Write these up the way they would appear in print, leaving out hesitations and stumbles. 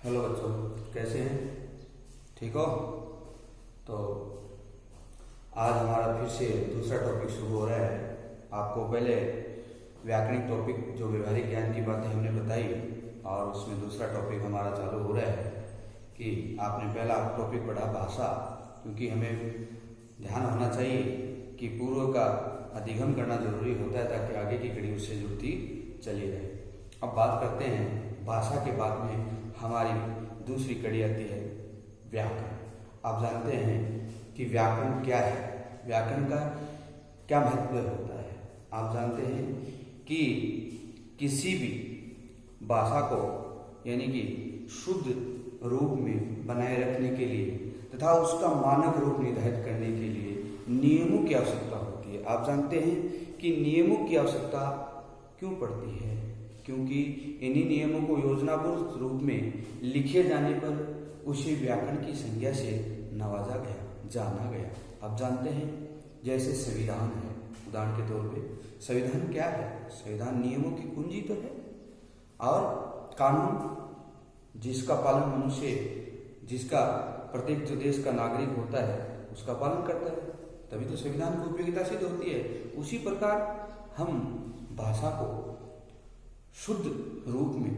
Hello बच्चों, कैसे हैं? ठीक हो? तो आज हमारा फिर से दूसरा टॉपिक शुरू हो रहा है। आपको पहले व्याकरणिक टॉपिक जो व्यवहारिक ज्ञान की बातें हमने बताई और उसमें दूसरा टॉपिक हमारा चालू हो रहा है कि आपने पहला टॉपिक पढ़ा भाषा, क्योंकि हमें ध्यान होना चाहिए कि पूर्व का अधिगम करना जरूरी होता है ताकि आगे की कड़ी उससे जुड़ती चली जाए। अब बात करते हैं भाषा के बाद में हमारी दूसरी कड़ी आती है व्याकरण। आप जानते हैं कि व्याकरण क्या है, व्याकरण का क्या महत्व होता है। आप जानते हैं कि किसी भी भाषा को यानी कि शुद्ध रूप में बनाए रखने के लिए तथा उसका मानक रूप निर्धारित करने के लिए नियमों की आवश्यकता होती है। आप जानते हैं कि नियमों की आवश्यकता क्यों पड़ती है? क्योंकि इन्हीं नियमों को योजनाबद्ध रूप में लिखे जाने पर उसे व्याकरण की संज्ञा से नवाजा गया, जाना गया। आप जानते हैं जैसे संविधान है, उदाहरण के तौर पे संविधान क्या है? संविधान नियमों की कुंजी तो है, और कानून जिसका पालन मनुष्य, जिसका प्रत्येक जो देश का नागरिक होता है उसका पालन करता है, तभी तो संविधान की उपयोगिता सिद्ध होती है। उसी प्रकार हम भाषा को शुद्ध रूप में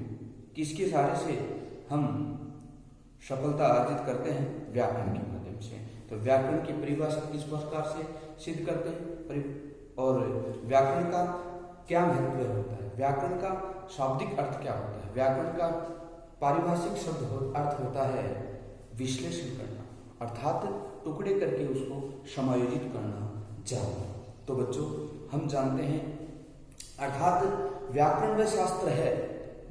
किसके सहारे से हम सफलता अर्जित करते हैं? व्याकरण के माध्यम से। तो व्याकरण की परिभाषा किस प्रकार से सिद्ध करते हैं और व्याकरण का क्या महत्व होता है? व्याकरण का शाब्दिक अर्थ क्या होता है? व्याकरण का पारिभाषिक शब्द अर्थ होता है विश्लेषण करना, अर्थात टुकड़े करके उसको समायोजित करना, जानना। तो बच्चों, हम जानते हैं अर्थात व्याकरण वह शास्त्र है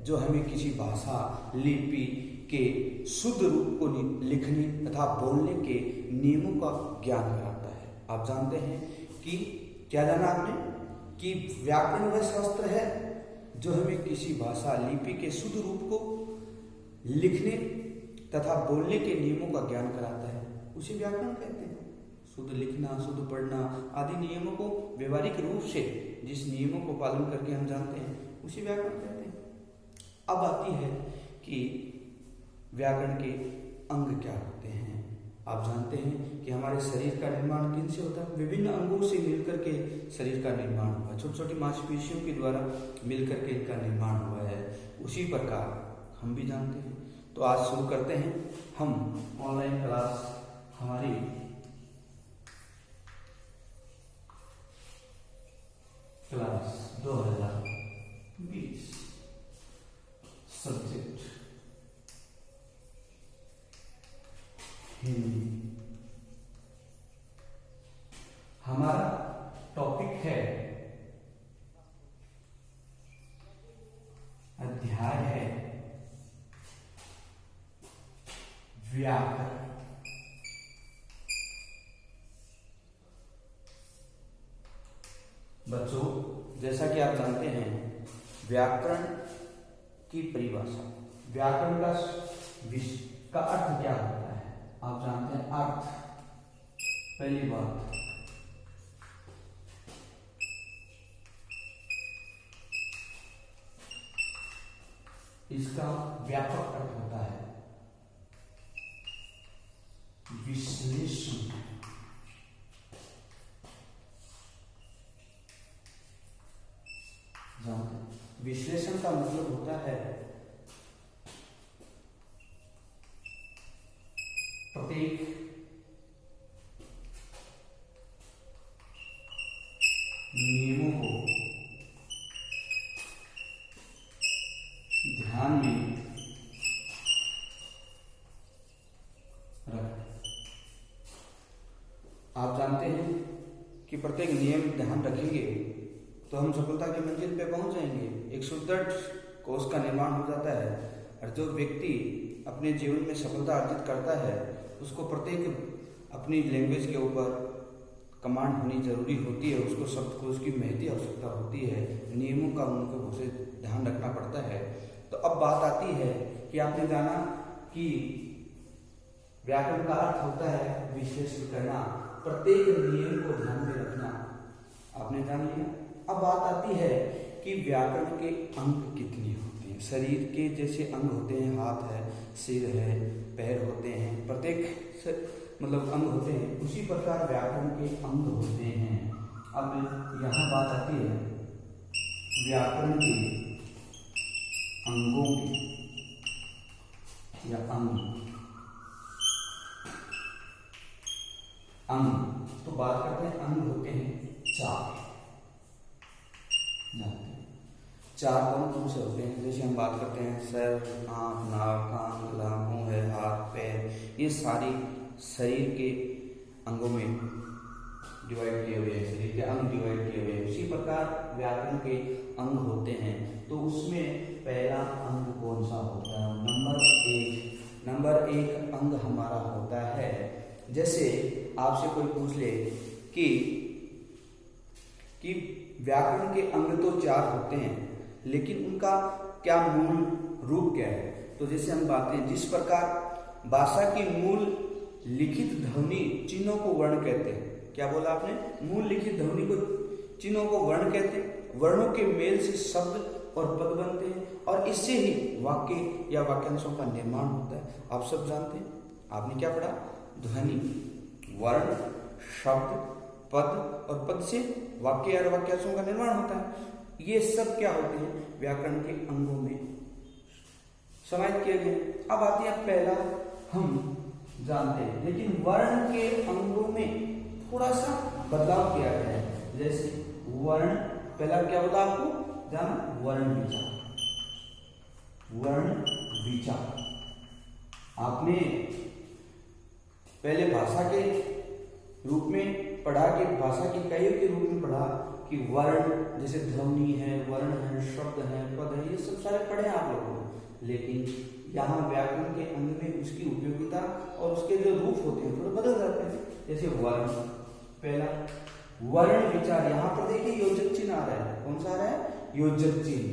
जो हमें किसी भाषा लिपि के शुद्ध रूप को लिखने तथा बोलने के नियमों का ज्ञान कराता है। आप जानते हैं कि क्या जाना आपने कि व्याकरण वह शास्त्र है जो हमें किसी भाषा लिपि के शुद्ध रूप को लिखने तथा बोलने के नियमों का ज्ञान कराता है, उसे व्याकरण कहते हैं। शुद्ध लिखना, शुद्ध पढ़ना आदि नियमों को व्यवहारिक रूप से जिस नियमों को पालन करके हम जानते हैं उसे व्याकरण कहते हैं। अब आती है कि व्याकरण के अंग क्या होते हैं। आप जानते हैं कि हमारे शरीर का निर्माण किन से होता है? विभिन्न अंगों से मिलकर के शरीर का निर्माण हुआ, छोटी छोटी मांसपेशियों के द्वारा मिलकर के इनका निर्माण हुआ है। उसी प्रकार हम भी जानते हैं। तो आज शुरू करते हैं हम ऑनलाइन क्लास हमारी क्लास 2020 सब्जेक्ट हिंदी। हमारा टॉपिक है, अध्याय है व्याकरण। बच्चों, जैसा कि आप जानते हैं व्याकरण की परिभाषा, व्याकरण का अर्थ क्या होता है? आप जानते हैं अर्थ, पहली बात इसका व्यापक अर्थ होता है विश्लेषण। विश्लेषण का मतलब होता है प्रत्येक नियमों को ध्यान में रख। आप जानते हैं कि प्रत्येक नियम ध्यान रखेंगे तो हम सफलता की मंजिल पे पहुंच जाएंगे। एक सुदृढ़ कोष का निर्माण हो जाता है, और जो व्यक्ति अपने जीवन में सफलता अर्जित करता है उसको प्रत्येक अपनी लैंग्वेज के ऊपर कमांड होनी जरूरी होती है। उसको शब्दकोश की महती आवश्यकता होती है, नियमों का उनको उसे ध्यान रखना पड़ता है। तो अब बात आती है कि आपने जाना कि व्याकरण का अर्थ होता है विश्लेषण करना, प्रत्येक नियम को ध्यान में रखना, आपने जान लिया। अब बात आती है कि व्याकरण के अंक कितने होते हैं। हैं। शरीर के जैसे अंग होते हैं, हाथ है, सिर है, पैर होते हैं, प्रत्येक मतलब अंग होते हैं, उसी प्रकार व्याकरण के अंग होते हैं। अब यहाँ बात आती है व्याकरण के अंगों की या अंग तो बात करते हैं, अंग होते हैं चार। चार कौन कौन से होते हैं? जैसे हम बात करते हैं सर, आँख, नाक, कान, गला, मुंह है, हाथ, पैर, ये सारी शरीर के अंगों में डिवाइड किए हुए हैं, शरीर के अंग डिवाइड किए हुए हैं। उसी प्रकार व्याकरण के अंग होते हैं। तो उसमें पहला अंग कौन सा होता है? नंबर एक अंग हमारा होता है, जैसे आपसे कोई पूछ ले कि व्याकरण के अंग तो चार होते हैं, लेकिन उनका क्या मूल रूप क्या है? तो जैसे हम बातें, जिस प्रकार भाषा की मूल लिखित ध्वनि चिन्हों को वर्ण कहते हैं। क्या बोला आपने? मूल लिखित ध्वनि को चिन्हों को वर्ण कहते हैं। वर्णों के मेल से शब्द और पद बनते हैं, और इससे ही वाक्य या वाक्यांशों का निर्माण होता है। आप सब जानते हैं, आपने क्या पढ़ा? ध्वनि, वर्ण, शब्द, पद, और पद से वाक्य या वाक्यांशों का निर्माण होता है। ये सब क्या होते हैं? व्याकरण के अंगों में समाहित किए गए। अब आती है पहला, हम जानते हैं, लेकिन वर्ण के अंगों में थोड़ा सा बदलाव किया गया है। जैसे वर्ण, पहला क्या बोला आपको जाना? वर्ण विचार। वर्ण विचार आपने पहले भाषा के रूप में पढ़ा, कि भाषा की इकाइयों के रूप में पढ़ा कि वर्ण जैसे ध्वनि है, वर्ण है, शब्द है, पद है, ये सब सारे पढ़े आप लोगों ने। लेकिन यहाँ व्याकरण के अंग में उसकी उपयोगिता और उसके जो रूप होते हैं थोड़े बदल जाते हैं। जैसे वर्ण, पहला वर्ण विचार, यहाँ पर देखिए योजक चिन्ह आ रहा है। कौन सा आ रहा है? योजक चिन्ह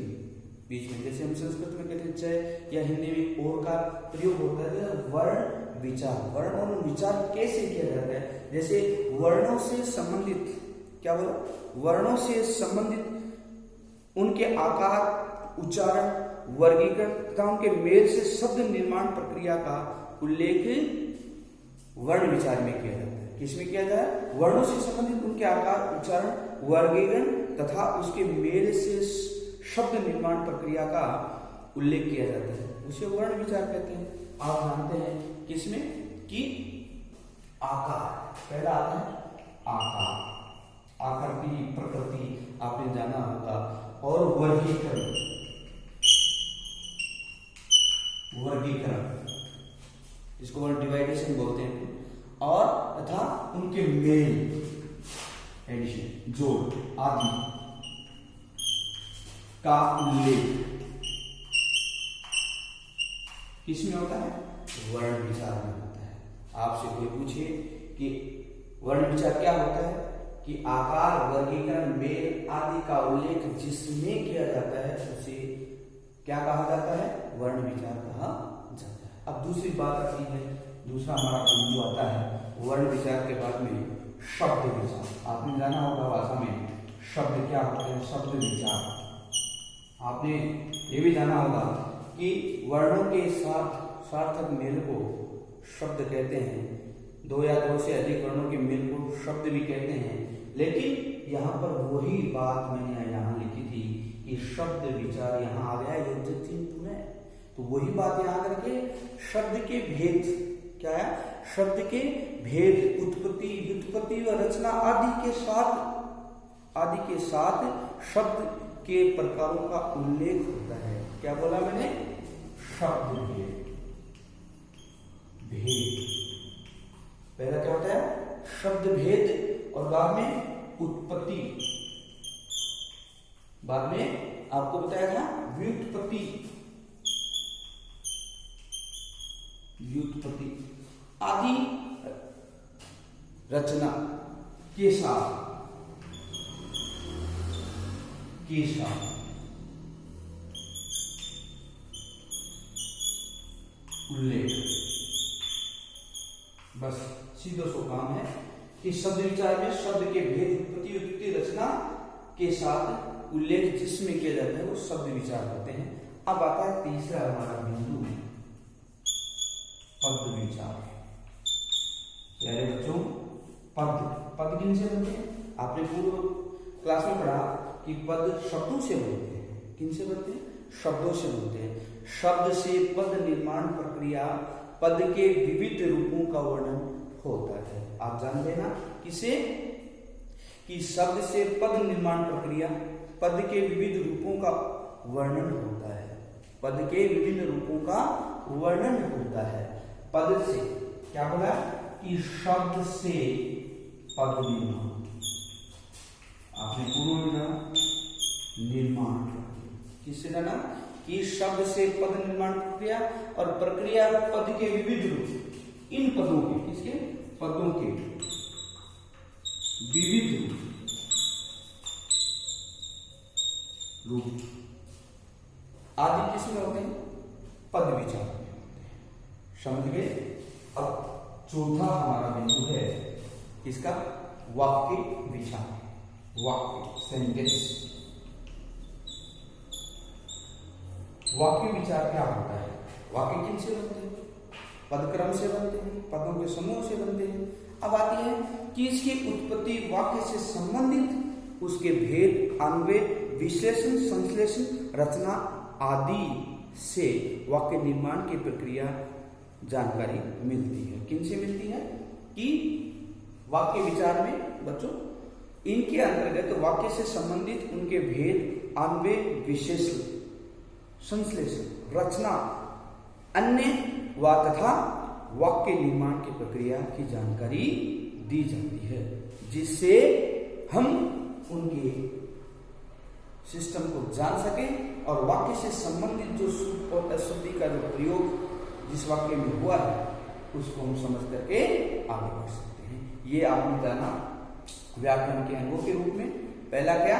बीच में। जैसे हम संस्कृत में कहते हैं जय, या हिंदी में और का प्रयोग होता है। वर्ण विचार, वर्ण और विचार कैसे किया जाता है? जैसे वर्णों से संबंधित, क्या बोला? वर्णों से संबंधित उनके आकार, उच्चारण, वर्गीकरण तथा उनके मेल से शब्द निर्माण प्रक्रिया का उल्लेख वर्ण विचार में किया जाता है। किसमें किया जाए? वर्णों से संबंधित उनके आकार, उच्चारण, वर्गीकरण तथा उसके मेल से शब्द निर्माण प्रक्रिया का उल्लेख किया जाता है, उसे वर्ण विचार कहते हैं। आप जानते हैं किसमें? कि आकार, पहला आता है आकार, आकृति, प्रकृति आपने जाना होगा, और वर्गीकरण, वर्गीकरण जिसको वर्ड डिवाइडेशन बोलते हैं, और तथा उनके मेल, एडिशन, जोड़ आदि का उल्लेख किसमें होता है? वर्ण विचार में होता है। आपसे कोई पूछे कि वर्ण विचार क्या होता है? कि आकार, वर्गीकरण, मेल आदि का उल्लेख जिसमें किया जाता है उसे क्या कहा जाता है? वर्ण विचार कहा जाता है। अब दूसरी बात आती है, दूसरा हमारा जो आता है वर्ण विचार के बाद में शब्द विचार। आपने जाना होगा भाषा में शब्द क्या होते हैं? शब्द विचार। आपने ये भी जाना होगा कि वर्णों के साथ सार्थक मेल को शब्द कहते हैं। दो या दो से अधिक वर्णों के मेल को शब्द भी कहते हैं। लेकिन यहाँ पर वही बात मैंने यहाँ लिखी थी कि शब्द विचार यहाँ आ गया योजक चिन्ह में, तो वही बात यहाँ करके शब्द के भेद क्या है? शब्द के भेद, उत्पत्ति, व्युत्पत्ति व रचना आदि के साथ शब्द के प्रकारों का उल्लेख होता है। क्या बोला मैंने? शब्द भेद। पहला क्या होता है? शब्द भेद, और बाद में उत्पत्ति, बाद में आपको बताया था व्युत्पत्ति, व्युत्पत्ति आदि रचना के साथ उल्लेख। बस सीधो सो काम है कि शब्द विचार में शब्द के भेद, उत्पत्ति, उत्पत्ति, रचना के साथ उल्लेख जिसमें किया जाता है वो शब्द विचार होते हैं। अब आता है तीसरा हमारा बिंदु, पद विचार। प्यारे बच्चों, पद किन से बनते हैं? आपने पूर्व क्लास में पढ़ा कि पद शब्दों से बनते हैं। किन से बनते हैं? शब्दों से बनते हैं। शब्द से पद निर्माण प्रक्रिया, पद के विविध रूपों का वर्णन होता है। आप जानते हैं ना किसे? कि शब्द से पद निर्माण प्रक्रिया, पद के विविध रूपों का वर्णन होता है। पद के विभिन्न रूपों का वर्णन होता है। पद से क्या बोला? कि शब्द से पद निर्माण। आपने पूर्व में निर्माण किससे जाना? कि शब्द से पद निर्माण प्रक्रिया, और प्रक्रिया पद के विविध रूप। इन पदों के, किसके? पदों के विविध रूप आदि किसमें होते हैं? पद विचार में होते हैं। समझ गए? अब चौथा हमारा बिंदु है किसका? वाक्य विचार। वाक्य, सेंटेंस। वाक्य विचार क्या होता है? वाक्य किन से बनते हैं? पदक्रम से बनते हैं, पदों के समूह से बनते हैं। अब आती है कि इसकी उत्पत्ति वाक्य से संबंधित उसके भेद, अन्वय, विश्लेषण, संश्लेषण, रचना आदि से वाक्य निर्माण की प्रक्रिया जानकारी मिलती है। किन से मिलती है? कि वाक्य विचार में बच्चों इनके अंतर्गत वाक्य से संबंधित उनके भेद, अन्वय, विश्लेषण, संश्लेषण, रचना, अन्य व तथा वाक्य निर्माण की प्रक्रिया की जानकारी दी जाती है, जिससे हम उनके सिस्टम को जान सकें और वाक्य से संबंधित जो शुद्ध और अशुद्धि का जो प्रयोग जिस वाक्य में हुआ है उसको हम समझ करके आगे बढ़ सकते हैं। ये आपने जाना व्याकरण के अंगों के रूप में। पहला क्या?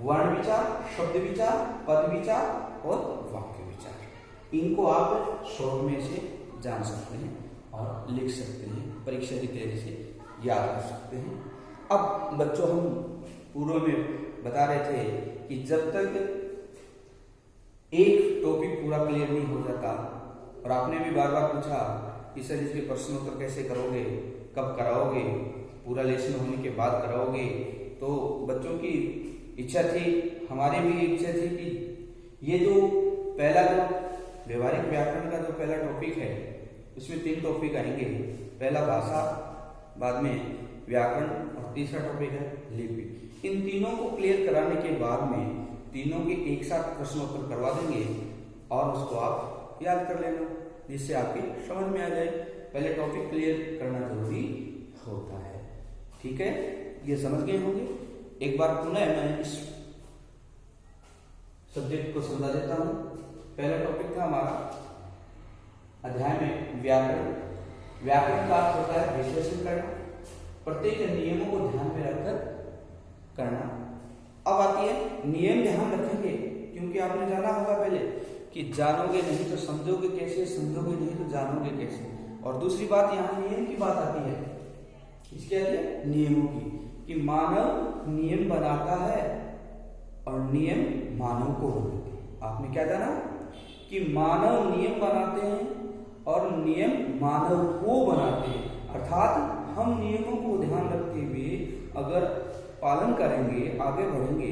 वर्ण विचार, शब्द विचार, पद विचार और वाक्य विचार। इनको आप शॉर्ट में से जान सकते हैं और लिख सकते हैं, परीक्षा की तैयारी से याद कर सकते हैं। अब बच्चों हम पूर्व में बता रहे थे कि जब तक एक टॉपिक पूरा क्लियर नहीं हो जाता, और आपने भी बार बार पूछा कि सर इसके प्रश्न उत्तर कैसे करोगे, कब कराओगे, पूरा लेसन होने के बाद कराओगे, तो बच्चों की इच्छा थी, हमारी भी इच्छा थी कि ये जो पहला जो व्यवहारिक व्याकरण का जो पहला टॉपिक है उसमें 3 टॉपिक आएंगे। पहला भाषा, बाद में व्याकरण और तीसरा टॉपिक है लिपि। इन तीनों को क्लियर कराने के बाद में तीनों के एक साथ प्रश्नोत्तर करवा देंगे और उसको आप याद कर लेना, जिससे आपकी समझ में आ जाए। पहले टॉपिक क्लियर करना जरूरी होता है। ठीक है, ये समझ गए होंगे। एक बार पुनः मैं इस सब्जेक्ट को समझा देता हूं। पहला टॉपिक था हमारा अध्याय में व्याकरण। व्याकरण का अर्थ होता है विश्लेषण करना, प्रत्येक नियमों को ध्यान में रखकर करना। अब आती है नियम ध्यान रखेंगे, क्योंकि आपने जाना होगा पहले कि जानोगे नहीं तो समझोगे कैसे, समझोगे नहीं तो जानोगे कैसे। और दूसरी बात यहाँ नियम की बात आती है, इसके आती है नियमों की, कि मानव नियम बनाता है और नियम मानव को बनाते हैं। आपने क्या जाना कि मानव नियम बनाते हैं और नियम मानव को बनाते हैं। अर्थात हम नियमों को ध्यान रखते हुए अगर पालन करेंगे, आगे बढ़ेंगे,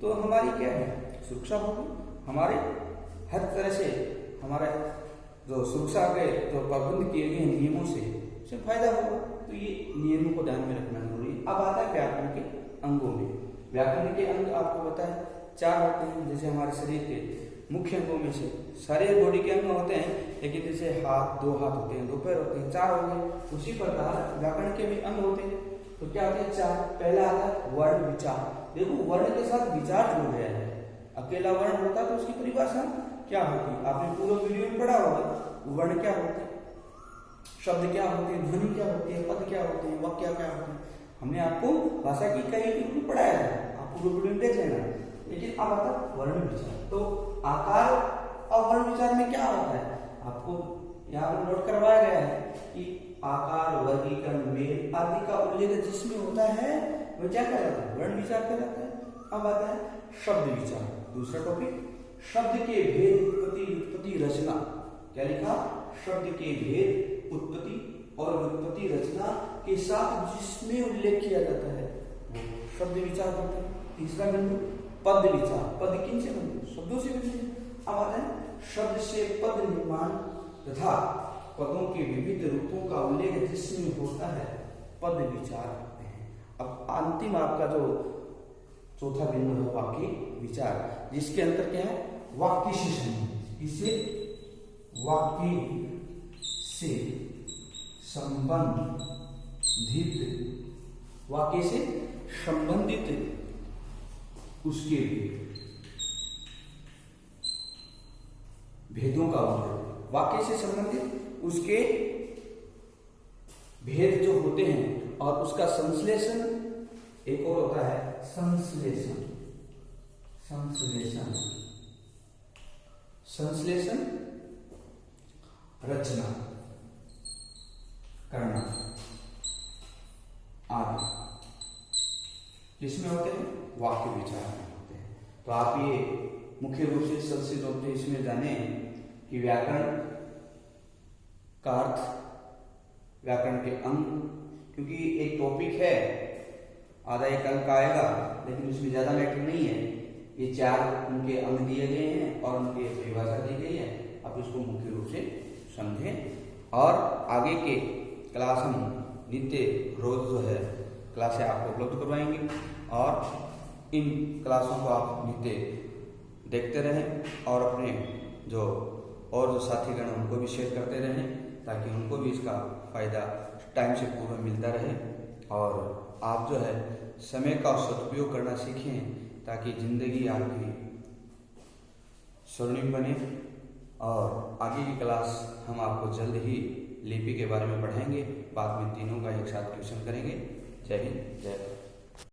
तो हमारी क्या है, सुरक्षा होगी। हमारे हर तरह से हमारा जो सुरक्षा के जो प्रबंध किए गए नियमों से फायदा होगा। तो ये नियमों को ध्यान में रखना जरूरी है। अब आता है व्याकरण के अंगों में। व्याकरण के अंग आपको पता है 4 होते हैं। जैसे हमारे शरीर के मुख्य अंगों में से सारे बॉडी के अंग होते हैं, लेकिन जैसे हाथ 2 हाथ होते हैं, 2 पैर होते हैं, 4 हो गए। उसी प्रकार व्याकरण के भी अंग होते हैं। तो क्या होते हैं 4? पहला आता है वर्ण विचार। देखो वर्ण के साथ विचार जुड़ गया है। अकेला वर्ण होता तो उसकी परिभाषा क्या होती? आपने पूरा वीडियो में पढ़ा होगा। वर्ण क्या होते हैं, शब्द क्या होते हैं, ध्वनि क्या होती है, पद क्या होते हैं, वाक्य क्या होते हैं। हमने आपको भाषा की कई बिल्कुल पढ़ाया है, आप पूरा वीडियो में देख लेना। लेकिन अब आता है वर्ण विचार। तो आकार और वर्ण विचार में क्या होता है, आपको यहाँ पर नोट करवाया गया है कि आकार, वर्गीकरण, मेल आदि का उल्लेख जिसमें होता है वह क्या कहलाता है? वर्ण विचार कहलाता है। अब आता है शब्द विचार, दूसरा टॉपिक शब्द के भेद उत्पत्ति व्युत्पत्ति रचना। क्या लिखा? शब्द के भेद उत्पत्ति और व्युत्पत्ति रचना के साथ जिसमें उल्लेख किया जाता है वो शब्द विचार होता है। तीसरा बिंदु पद विचार। पद किन से बनते? शब्दों से बनते हैं। अब आता है शब्द से पद निर्माण तथा पदों के विविध रूपों का उल्लेख जिसमें होता है पद विचार होते हैं। अब अंतिम आपका जो चौथा बिंदु है वाक्य विचार, जिसके अंतर क्या है? वाक्य से संबंधित। इसे वाक्य से संबंधित, वाक्य से संबंधित उसके भेदों का उल्लेख। वाक्य से संबंधित उसके भेद जो होते हैं और उसका संश्लेषण, एक और होता है संश्लेषण। संश्लेषण, संश्लेषण रचना करना आदि किसमें होते हैं? वाक्य विचार में होते हैं। तो आप ये मुख्य रूप से सबसे पहले इसमें जाने कि व्याकरण का अर्थ, व्याकरण के अंग, क्योंकि एक टॉपिक है आधा एक अंक आएगा लेकिन उसमें ज्यादा मैटर नहीं है। ये 4 उनके अंग दिए गए हैं और उनकी परिभाषा दी गई है। आप इसको मुख्य रूप से समझें और आगे के क्लास हम नित्य रोज जो है क्लासें आपको उपलब्ध करवाएंगे और इन क्लासों को आप नित्य देखते रहें और अपने जो और जो साथीगण उनको भी शेयर करते रहें ताकि उनको भी इसका फायदा टाइम से पूर्व मिलता रहे और आप जो है समय का सदुपयोग करना सीखें ताकि जिंदगी आपकी स्वर्णिम बने। और आगे की क्लास हम आपको जल्द ही लिपि के बारे में पढ़ाएंगे। बाद में तीनों का एक साथ ट्यूशन करेंगे। जय हिंद, जय भारत।